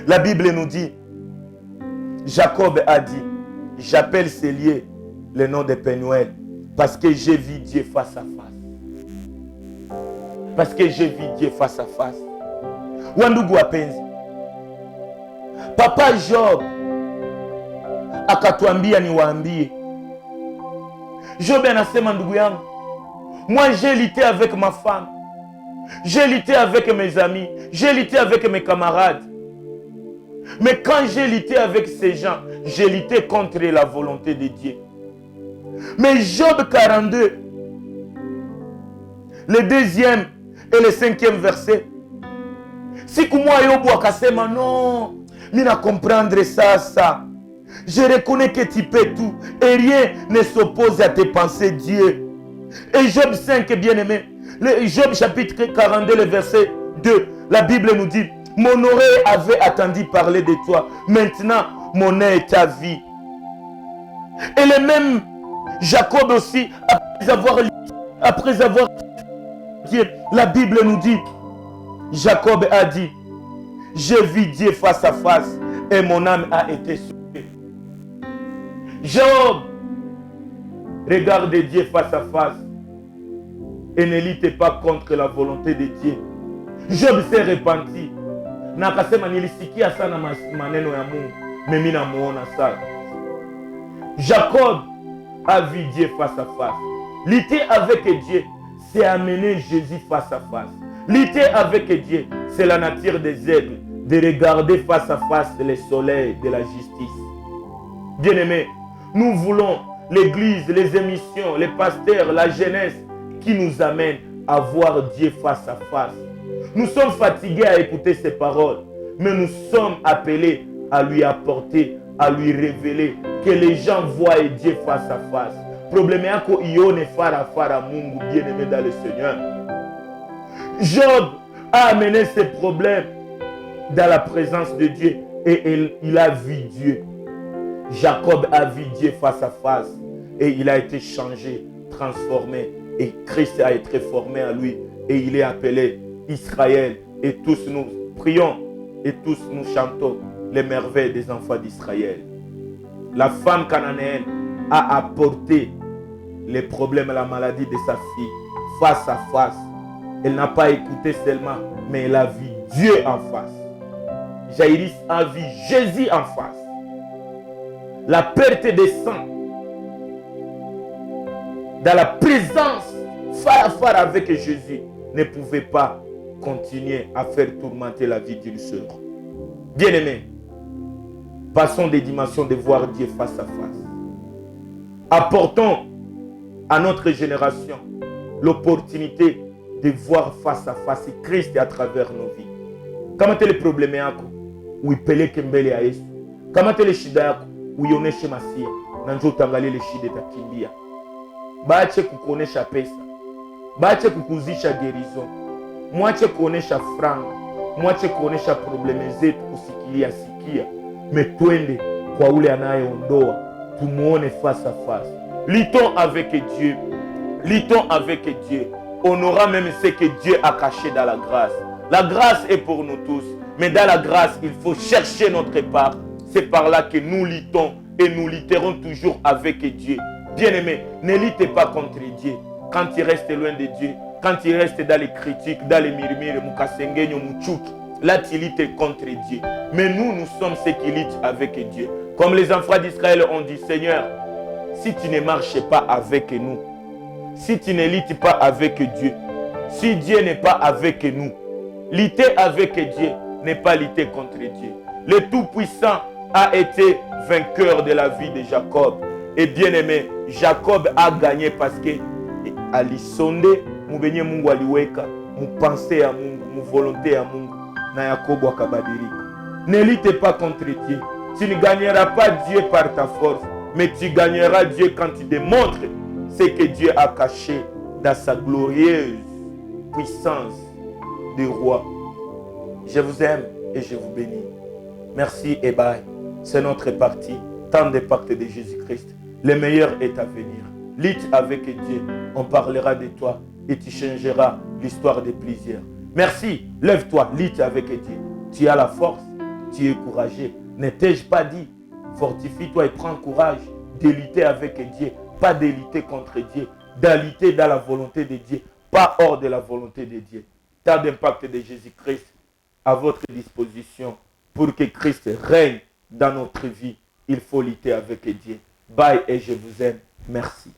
la Bible nous dit, Jacob a dit, j'appelle ces lieux le nom de Pénuel parce que j'ai vu Dieu face à face. Parce que j'ai vu Dieu face à face. Wandugu wapenzi, Papa Job akatuambia niwaambie. Job anasema ndugu yangu, moi j'ai lutté avec ma femme, j'ai lutté avec mes amis, j'ai lutté avec mes camarades. Mais quand j'ai lutté avec ces gens, j'ai lutté contre la volonté de Dieu. Mais Job 42, le deuxième et le cinquième verset, si comme moi Yobu akasema non, mina comprendre ça. Je reconnais que tu peux tout et rien ne s'oppose à tes pensées, Dieu. Et Job 5, bien-aimé, Job chapitre 42, le verset 2, la Bible nous dit, mon oreille avait attendu parler de toi, maintenant mon œil est ta vie. Et le même Jacob aussi, après avoir Dieu, la Bible nous dit, Jacob a dit, j'ai vu Dieu face à face et mon âme a été sauvée. Job regarde Dieu face à face et ne lutte pas contre la volonté de Dieu. Job s'est repenti. Nakasema nilisikia sana maneno ya Mungu, mais mimi namuona sana. Jacob a vu Dieu face à face. Lutter avec Dieu, c'est amener Jésus face à face. Lutter avec Dieu, c'est la nature des aigles, de regarder face à face le soleil de la justice. Bien-aimés, nous voulons l'église, les émissions, les pasteurs, la jeunesse qui nous amènent à voir Dieu face à face. Nous sommes fatigués à écouter ses paroles, mais nous sommes appelés à lui apporter, à lui révéler, que les gens voient Dieu face à face. Problème yako ione fara Mungu, bien-aimé dans le Seigneur. Job a amené ses problèmes dans la présence de Dieu et il a vu Dieu. Jacob a vu Dieu face à face et il a été changé, transformé et Christ a été formé en lui et il est appelé Israël et tous nous prions et tous nous chantons les merveilles des enfants d'Israël. La femme cananéenne a apporté les problèmes et la maladie de sa fille face à face. Elle n'a pas écouté seulement, mais elle a vu Dieu en face. Jaïrus a vu Jésus en face. La perte de sang dans la présence phare avec Jésus ne pouvait pas continuer à faire tourmenter la vie d'une sœur. Bien-aimés, passons des dimensions de voir Dieu face à face. Apportons à notre génération l'opportunité de voir face à face Christ à travers nos vies. Kama tele probleme yako uipeleke mbele ya Yesu. Kama tele shida yako uioneshe Masia na njoo utangalie ile shida itakimbia. Baache kukuonesha pesa. Baache kukuzisha gerizo. Mwache kuonesha franga. Mwache kuonesha probleme zetu sikia. Metwende kwa ule anayeondoa. Tumuone face à face. Luttons avec Dieu. Luttons avec Dieu. On aura même ce que Dieu a caché dans la grâce. La grâce est pour nous tous. Mais dans la grâce, il faut chercher notre part. C'est par là que nous luttons et nous lutterons toujours avec Dieu. Bien-aimés, ne luttez pas contre Dieu. Quand il reste loin de Dieu, quand il reste dans les critiques, dans les murmures, là tu luttes contre Dieu. Mais nous sommes ceux qui luttent avec Dieu. Comme les enfants d'Israël ont dit, Seigneur, si tu ne marches pas avec nous, si tu ne luttes pas avec Dieu, si Dieu n'est pas avec nous, lutter avec Dieu n'est pas lutter contre Dieu. Le Tout-Puissant a été vainqueur de la vie de Jacob. Et bien aimé, Jacob a gagné parce que alisonde mubenye Mungu aliweka, mu pensée à Mungu, mu volonté à Mungu, na Yakobo akabadirika. Ne lutte pas contre Dieu. Tu ne gagneras pas Dieu par ta force, mais tu gagneras Dieu quand tu démontres ce que Dieu a caché dans sa glorieuse puissance de roi. Je vous aime et je vous bénis. Merci et bye. C'est notre partie. Tant de pactes de Jésus-Christ. Le meilleur est à venir. Lutte avec Dieu. On parlera de toi et tu changeras l'histoire de plusieurs. Merci. Lève-toi. Lutte avec Dieu. Tu as la force. Tu es courageux. Ne t'ai-je pas dit? Fortifie-toi et prends courage de lutter avec Dieu. Pas de lutter contre Dieu. De lutter dans la volonté de Dieu. Pas hors de la volonté de Dieu. Tant d'impact de Jésus-Christ à votre disposition pour que Christ règne dans notre vie. Il faut lutter avec Dieu. Bye et je vous aime. Merci.